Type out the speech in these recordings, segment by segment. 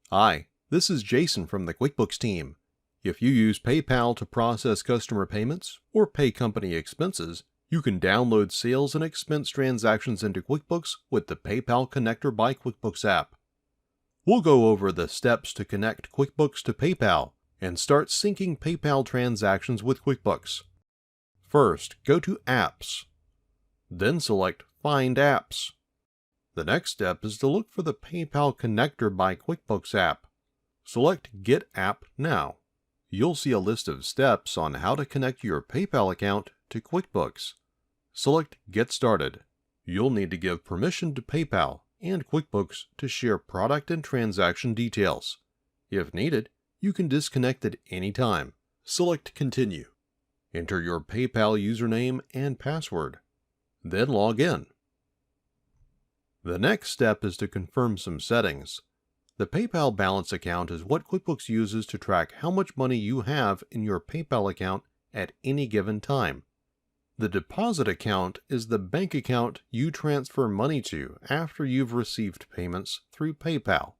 Hi, this is Jason from the QuickBooks team. If you use PayPal to process customer payments or pay company expenses, you can download sales and expense transactions into QuickBooks with the PayPal Connector by QuickBooks app. We'll go over the steps to connect QuickBooks to PayPal and start syncing PayPal transactions with QuickBooks. First, go to Apps. Then select Find Apps. The next step is to look for the PayPal Connector by QuickBooks app. Select Get App Now. You'll see a list of steps on how to connect your PayPal account to QuickBooks. Select Get Started. You'll need to give permission to PayPal and QuickBooks to share product and transaction details. If needed, you can disconnect at any time. Select Continue. Enter your PayPal username and password. Then log in. The next step is to confirm some settings. The PayPal balance account is what QuickBooks uses to track how much money you have in your PayPal account at any given time. The deposit account is the bank account you transfer money to after you've received payments through PayPal.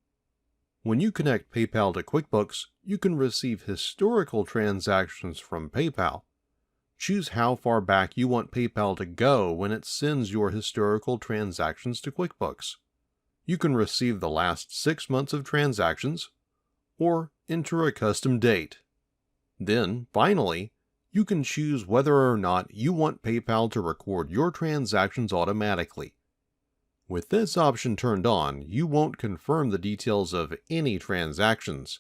When you connect PayPal to QuickBooks, you can receive historical transactions from PayPal. Choose how far back you want PayPal to go when it sends your historical transactions to QuickBooks. You can receive the last 6 months of transactions, or enter a custom date. Then, finally, you can choose whether or not you want PayPal to record your transactions automatically. With this option turned on, you won't confirm the details of any transactions.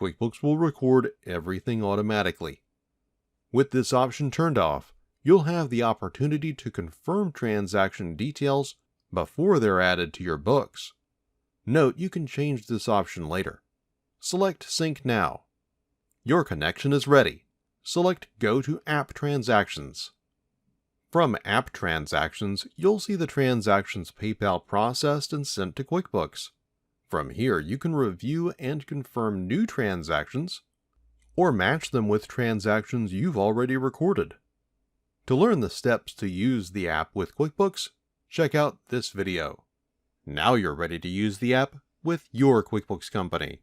QuickBooks will record everything automatically. With this option turned off, you'll have the opportunity to confirm transaction details before they're added to your books. Note you can change this option later. Select Sync Now. Your connection is ready. Select Go to App Transactions. From App Transactions, you'll see the transactions PayPal processed and sent to QuickBooks. From here, you can review and confirm new transactions, or match them with transactions you've already recorded. To learn the steps to use the app with QuickBooks, check out this video. Now you're ready to use the app with your QuickBooks company.